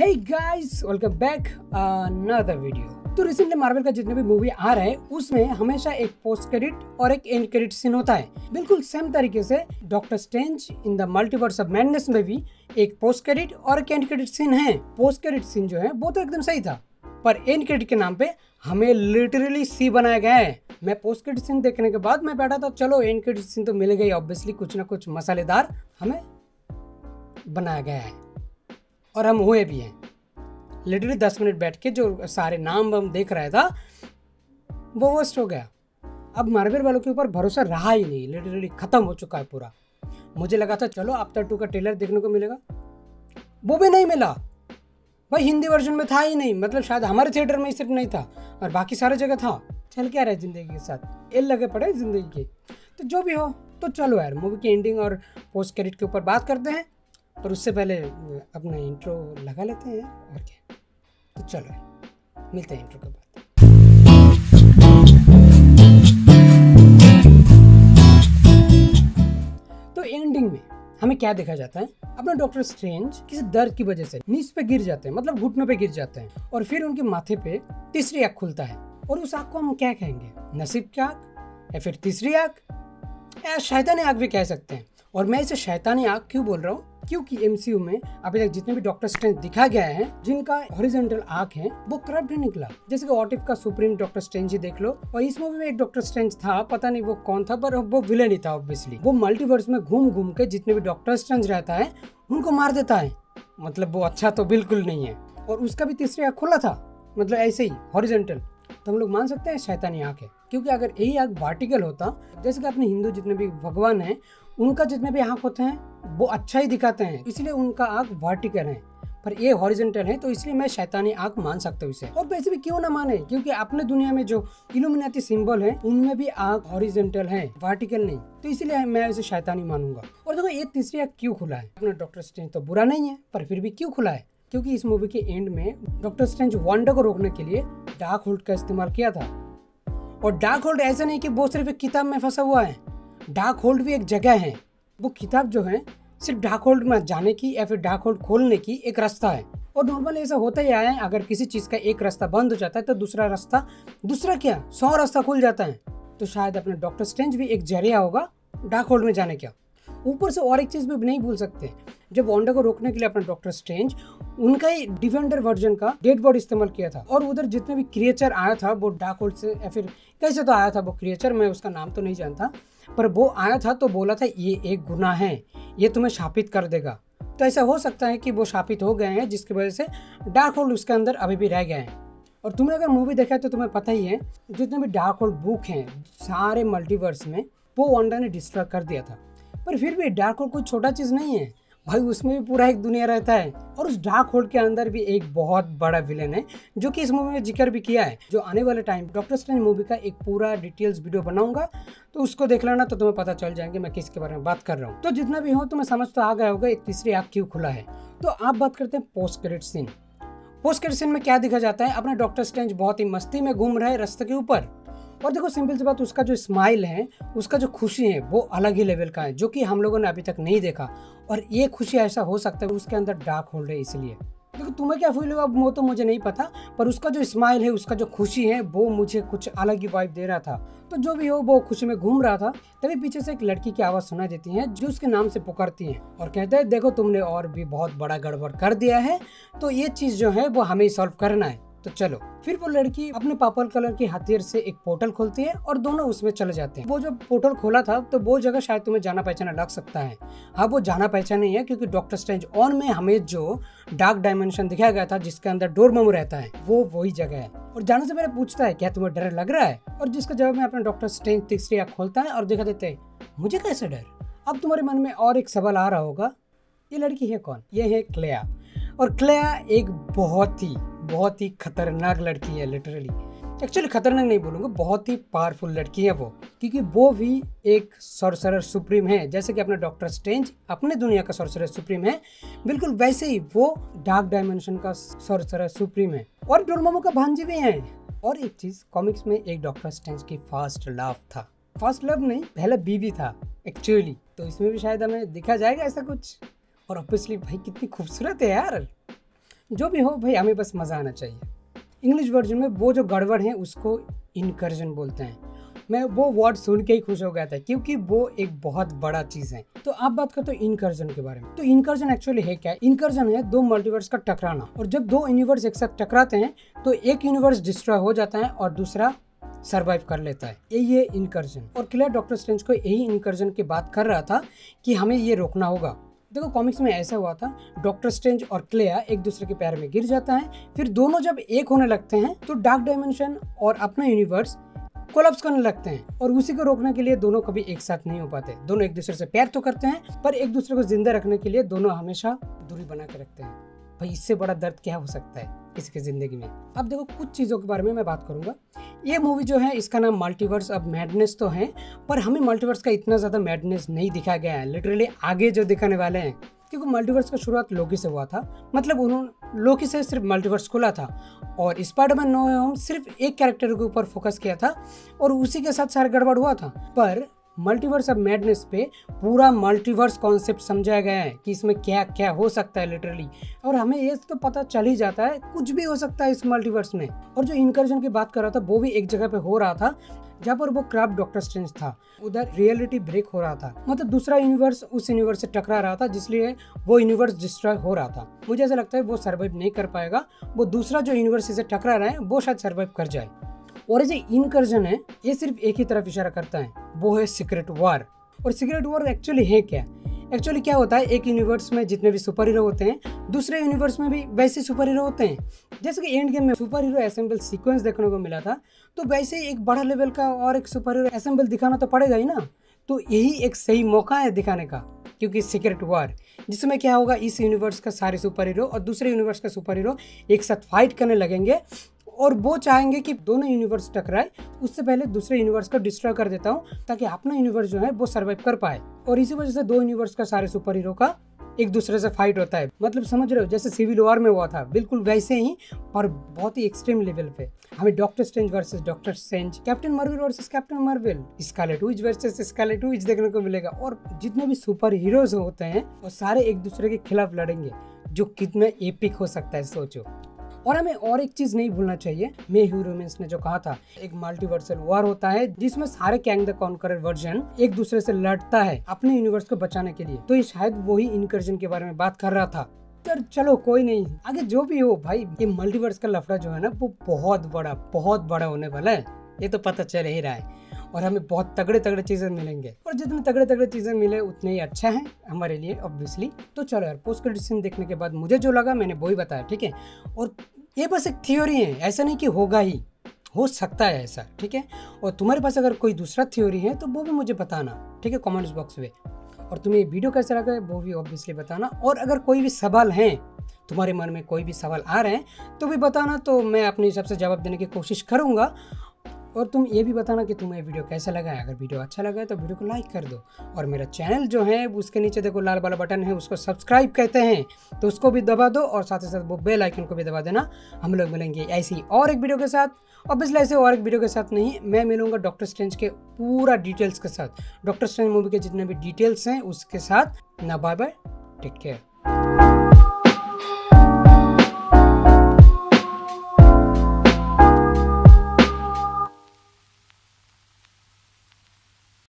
हे guys, welcome back another video. तो recently Marvel का जितने भी मूवी आ रहा है उसमें हमेशा एक पोस्ट क्रेडिट और एक एंड क्रेडिट सीन होता है। बिल्कुल सेम तरीके से doctor strange in the multiverse of madness में भी एक पोस्ट क्रेडिट और एक एंड क्रेडिट सीन है। पोस्ट क्रेडिट सीन जो है वो तो एकदम सही था, पर एंड क्रेडिट के नाम पे हमें लिटरली सी बनाया गया है। मैं पोस्ट क्रेडिट सीन देखने के बाद मैं बैठा था, चलो एंड क्रेडिट सीन तो मिल गई, ऑब्वियसली कुछ ना कुछ मसालेदार हमें बनाया गया है और हम हुए भी हैं। लिटरली 10 मिनट बैठ के जो सारे नाम हम देख रहा था वो वेस्ट हो गया। अब मार्वल वालों के ऊपर भरोसा रहा ही नहीं, लिटरली खत्म हो चुका है पूरा। मुझे लगा था चलो आफ्टर 2 का ट्रेलर देखने को मिलेगा, वो भी नहीं मिला भाई। हिंदी वर्जन में था ही नहीं, मतलब शायद हमारे थिएटर में ही सिर्फ नहीं था और बाकी सारे जगह था। चल क्या रहा है जिंदगी के साथ, एल लगे पड़े जिंदगी के। तो जो भी हो, तो चलो यार मूवी की एंडिंग और पोस्ट क्रेडिट के ऊपर बात करते हैं, पर उससे पहले अपना इंट्रो लगा लेते हैं और क्या। तो चलो यार मिलते हैं इंट्रो के बाद। तो एंडिंग में हमें क्या देखा जाता है, अपना डॉक्टर स्ट्रेंज किसी दर्द की वजह से नीच पे गिर जाते हैं, मतलब घुटनों पे गिर जाते हैं, और फिर उनके माथे पे तीसरी आँख खुलता है। और उस आँख को हम क्या कहेंगे, नसीब की आँख या फिर तीसरी आँख या शैतानी आँख भी कह सकते हैं। और मैं इसे शैतानी आँख क्यों बोल रहा हूँ, क्योंकि एमसीयू में अभी तक जितने भी डॉक्टर स्ट्रेंज दिखा गया है जिनका हॉरिजॉन्टल आँख है वो करप्ट ही निकला। जैसे कि व्हाट इफ का सुप्रीम डॉक्टर स्ट्रेंज ही देख लो, और इस मूवी में एक डॉक्टर स्ट्रेंज था, पता नहीं वो कौन था, पर वो विलेन ही था ऑब्वियसली। वो मल्टीवर्स में घूम घूम के जितने भी डॉक्टर स्ट्रेंज रहता है उनको मार देता है, मतलब वो अच्छा तो बिल्कुल नहीं है। और उसका भी तीसरी आँख खुला था, मतलब ऐसे ही हॉरिजॉन्टल, तो हम लोग मान सकते हैं शैतानी आँख है। क्योंकि अगर यही आँख वर्टिकल होता, जैसे कि अपने हिंदू जितने भी भगवान हैं उनका जितने भी आँख होते हैं वो अच्छा ही दिखाते हैं, इसलिए उनका आँख वर्टिकल है, पर ये हॉरिजॉन्टल है, तो इसलिए मैं शैतानी आँख मान सकता हूँ इसे। और वैसे भी क्यों ना माने, क्योंकि अपने दुनिया में जो इल्यूमिनाटी सिंबल है उनमें भी आँख हॉरिजॉन्टल है, वर्टिकल नहीं, तो इसलिए मैं इसे शैतानी मानूंगा। और देखो ये तीसरी आँख क्यों खुला है, अपना डॉक्टर स्ट्रेंज तो बुरा नहीं है, पर फिर भी क्यों खुला है, क्योंकि इस मूवी के एंड में डॉक्टर स्ट्रेंज वांडा को रोकने के लिए डार्क होल्ड का इस्तेमाल किया था। और डार्क होल्ड ऐसा नहीं कि वो सिर्फ एक किताब में फंसा हुआ है, डार्क होल्ड भी एक जगह है। वो किताब जो है सिर्फ डार्क होल्ड में जाने की या फिर डार्क होल्ड खोलने की एक रास्ता है। और नॉर्मली ऐसा होता ही आया है, अगर किसी चीज का एक रास्ता बंद हो जाता है तो दूसरा क्या 100 रास्ता खुल जाता है। तो शायद अपना डॉक्टर स्ट्रेंज भी एक जरिया होगा डार्क होल्ड में जाने का। ऊपर से और एक चीज भी नहीं भूल सकते, जब वांडा को रोकने के लिए अपना डॉक्टर स्ट्रेंज उनका ही डिफेंडर वर्जन का डेड बॉडी इस्तेमाल किया था। और उधर जितने भी क्रिएचर आया था वो डार्क होल्ड से या फिर कैसे तो आया था वो क्रिएचर, मैं उसका नाम तो नहीं जानता, पर वो आया था तो बोला था ये एक गुनाह है, ये तुम्हें शापित कर देगा। तो ऐसा हो सकता है कि वो शापित हो गए हैं, जिसकी वजह से डार्क होल्ड उसके अंदर अभी भी रह गए हैं। और तुमने अगर मूवी देखा है तो तुम्हें पता ही है जितने भी डार्क होल्ड बुक हैं सारे मल्टीवर्स में वो वांडा ने डिस्ट्रॉय कर दिया था। पर फिर भी डार्क होल्ड कोई छोटा चीज नहीं है भाई, उसमें भी पूरा एक दुनिया रहता है। और उस डार्क होल्ड के अंदर भी एक बहुत बड़ा विलेन है जो कि इस मूवी में जिक्र भी किया है। जो आने वाले टाइम डॉक्टर स्ट्रेंज मूवी का एक पूरा डिटेल्स वीडियो बनाऊंगा, तो उसको देख लेना, तो तुम्हें पता चल जाएंगे मैं किसके बारे में बात कर रहा हूँ। तो जितना भी हो तुम्हें समझ तो आ गया होगा एक तीसरी आँख क्यों खुला है। तो आप बात करते हैं post credit scene. Post credit scene में क्या दिखा जाता है, अपना डॉक्टर स्ट्रेंज बहुत ही मस्ती में घूम रहा है रास्ते के ऊपर। और देखो सिंपल सी बात, उसका जो स्माइल है, उसका जो खुशी है वो अलग ही लेवल का है, जो कि हम लोगों ने अभी तक नहीं देखा। और ये खुशी ऐसा हो सकता है उसके अंदर डार्क होल्ड है इसलिए। देखो तुम्हें क्या फील हुआ वो तो मुझे नहीं पता, पर उसका जो स्माइल है, उसका जो खुशी है वो मुझे कुछ अलग ही वाइब दे रहा था। तो जो भी हो वो खुशी में घूम रहा था, तभी पीछे से एक लड़की की आवाज सुनाई देती है जो उसके नाम से पुकारती है और कहते हैं देखो तुमने और भी बहुत बड़ा गड़बड़ कर दिया है, तो ये चीज जो है वो हमें सॉल्व करना है। तो चलो, फिर वो लड़की अपने पर्पल कलर की हथियार से एक पोर्टल खोलती है और दोनों उसमें चले जाते हैं। वो जो पोर्टल खोला था तो वो जगह शायद तुम्हें जाना पहचाना लग सकता है। हाँ, वो जाना पहचाना नहीं है, क्योंकि डॉक्टर स्ट्रेंज ऑन में हमें जो डार्क डायमेंशन दिखाया गया था जिसके अंदर डोरमामू रहता है वो वही जगह है। और जाने से पहले पूछता है क्या तुम्हें डर लग रहा है, और जिसका जवाब में अपना डॉक्टर स्ट्रेंज तीसरी आँख खोलता है और दिखा देते हैं मुझे कैसे डर। अब तुम्हारे मन में और एक सवाल आ रहा होगा, ये लड़की है कौन? ये है क्लेया। और क्लेया एक बहुत ही खतरनाक लड़की है, लिटरली। एक्चुअली खतरनाक नहीं बोलूँगा, बहुत ही पावरफुल लड़की है वो, क्योंकि वो भी एक सॉर्सरर सुप्रीम है। जैसे कि अपना डॉक्टर स्ट्रेंज अपने दुनिया का सॉर्सरर सुप्रीम है, बिल्कुल वैसे ही वो डार्क डायमेंशन का सॉर्सरर सुप्रीम है, और डोरमामू का भांजी भी है। और एक चीज, कॉमिक्स में एक डॉक्टर स्ट्रेंज की फर्स्ट लव था, फर्स्ट लव नहीं, पहला बीवी था एक्चुअली। तो इसमें भी शायद हमें दिखा जाएगा ऐसा कुछ। और ऑब्वियसली भाई कितनी खूबसूरत है यार, जो भी हो भाई, हमें बस मज़ा आना चाहिए। इंग्लिश वर्जन में वो जो गड़बड़ है उसको इनकर्जन बोलते हैं। मैं वो वर्ड सुन के ही खुश हो गया था क्योंकि वो एक बहुत बड़ा चीज़ है। तो आप बात करते हो इनकर्जन के बारे में। तो इनकर्जन एक्चुअली है क्या? इनकर्जन है दो मल्टीवर्स का टकराना, और जब दो यूनिवर्स एक साथ टकराते हैं तो एक यूनिवर्स डिस्ट्रॉय हो जाता है और दूसरा सरवाइव कर लेता है। यही है इनकर्जन। और क्लियर डॉक्टर स्ट्रेंज को यही इनकर्जन की बात कर रहा था कि हमें ये रोकना होगा। देखो कॉमिक्स में ऐसा हुआ था, डॉक्टर स्ट्रेंज और क्लेया एक दूसरे के पैर में गिर जाता है, फिर दोनों जब एक होने लगते हैं तो डार्क डायमेंशन और अपना यूनिवर्स कोलैप्स करने लगते हैं, और उसी को रोकने के लिए दोनों कभी एक साथ नहीं हो पाते। दोनों एक दूसरे से प्यार तो करते हैं पर एक दूसरे को जिंदा रखने के लिए दोनों हमेशा दूरी बना के रखते हैं। भाई इससे बड़ा दर्द क्या हो सकता है किसी की जिंदगी में। अब देखो कुछ चीज़ों के बारे में मैं बात करूंगा। ये मूवी जो है इसका नाम मल्टीवर्स ऑफ मैडनेस तो है, पर हमें मल्टीवर्स का इतना ज़्यादा मैडनेस नहीं दिखाया गया है। लिटरली आगे जो दिखाने वाले हैं, क्योंकि मल्टीवर्स का शुरुआत लोकी से हुआ था, मतलब उन्होंने लोकी से सिर्फ मल्टीवर्स खुला था, और स्पाइडरमैन नो वे होम सिर्फ एक कैरेक्टर के ऊपर फोकस किया था और उसी के साथ सारा गड़बड़ हुआ था। पर मल्टीवर्स ऑफ मैडनेस पे पूरा मल्टीवर्स कॉन्सेप्ट समझाया गया है कि इसमें क्या क्या हो सकता है लिटरली, और हमें ये तो पता चल ही जाता है कुछ भी हो सकता है इस मल्टीवर्स में। और जो इनकर्जन की बात कर रहा था वो भी एक जगह पे हो रहा था जहाँ पर वो क्राफ्ट डॉक्टर स्ट्रेंज था, उधर रियलिटी ब्रेक हो रहा था, मतलब दूसरा यूनिवर्स उस यूनिवर्स से टकरा रहा था, जिसलिए वो यूनिवर्स डिस्ट्रॉय हो रहा था। मुझे ऐसा लगता है वो सर्वाइव नहीं कर पाएगा, वो दूसरा जो यूनिवर्स से टकरा रहा है वो शायद सर्वाइव कर जाए। और ये इनकर्जन है ये सिर्फ एक ही तरफ इशारा करता है, वो है सीक्रेट वॉर। और सीक्रेट वॉर एक्चुअली है क्या? एक्चुअली क्या होता है, एक यूनिवर्स में जितने भी सुपर हीरो होते हैं दूसरे यूनिवर्स में भी वैसे सुपर हीरो होते हैं। जैसे कि एंड गेम में सुपर हीरो असेंबल सीक्वेंस देखने को मिला था, तो वैसे एक बड़ा लेवल का और एक सुपर हीरो असेंबल दिखाना तो पड़ेगा ही ना। तो यही एक सही मौका है दिखाने का, क्योंकि सीक्रेट वॉर जिसमें क्या होगा, इस यूनिवर्स का सारे सुपर हीरो और दूसरे यूनिवर्स का सुपर हीरो एक साथ फाइट करने लगेंगे, और वो चाहेंगे कि दोनों यूनिवर्स टकराए, उससे पहले दूसरे यूनिवर्स को डिस्ट्रॉय कर देता हूँ ताकि अपना यूनिवर्स जो है वो सर्वाइव कर पाए। और इसी वजह से दो यूनिवर्स का सारे सुपर हीरो का एक दूसरे से फाइट होता है। मतलब समझ रहे हो, जैसे सिविल वॉर में हुआ था बिल्कुल वैसे ही, पर बहुत ही एक्सट्रीम लेवल पे। हमें doctor strange versus doctor strange, captain Marvel versus captain Marvel, Scarlet Witch versus Scarlet Witch देखने को मिलेगा। और जितने भी सुपर हीरोज होते हैं वो सारे एक दूसरे के खिलाफ लड़ेंगे, जो कितना एपिक हो सकता है सोचो। और हमें और एक चीज नहीं भूलना चाहिए, मे ह्यूरोमेंस ने जो कहा था, एक मल्टीवर्सल वॉर होता है जिसमें सारे कैंग द कॉन्करर वर्जन एक दूसरे से लड़ता है अपने यूनिवर्स को बचाने के लिए। तो ये शायद वही इनकर्जन के बारे में बात कर रहा था। पर चलो कोई नहीं, आगे जो भी हो भाई, ये मल्टीवर्स का लफड़ा जो है ना वो बहुत बड़ा होने वाला है, ये तो पता चल ही रहा है। और हमें बहुत तगड़े तगड़े चीज़ें मिलेंगे, और जितने तगड़े तगड़े चीज़ें मिले उतने ही अच्छा है हमारे लिए ऑब्वियसली। तो चलो यार, पोस्ट क्रेडिट सीन देखने के बाद मुझे जो लगा मैंने वही बताया, ठीक है। और ये बस एक थ्योरी है, ऐसा नहीं कि होगा ही, हो सकता है ऐसा, ठीक है। और तुम्हारे पास अगर कोई दूसरा थ्योरी है तो वो भी मुझे बताना, ठीक है, कमेंट्स बॉक्स में। और तुम्हें ये वीडियो कैसा लगा है वो भी ऑब्वियसली बताना। और अगर कोई भी सवाल है, तुम्हारे मन में कोई भी सवाल आ रहे हैं तो भी बताना, तो मैं अपने हिसाब से जवाब देने की कोशिश करूँगा। और तुम ये भी बताना कि तुम्हें वीडियो कैसा लगा है। अगर वीडियो अच्छा लगा है तो वीडियो को लाइक कर दो, और मेरा चैनल जो है उसके नीचे देखो लाल वाला बटन है, उसको सब्सक्राइब कहते हैं, तो उसको भी दबा दो, और साथ ही साथ वो बेल आइकन को भी दबा देना। हम लोग मिलेंगे ऐसी और एक वीडियो के साथ, ऑब्वियसली ऐसे और एक वीडियो के साथ नहीं, मैं मिलूंगा डॉक्टर स्ट्रेंज के पूरा डिटेल्स के साथ, डॉक्टर स्ट्रेंज मूवी के जितने भी डिटेल्स हैं उसके साथ ना। Bye bye, take care.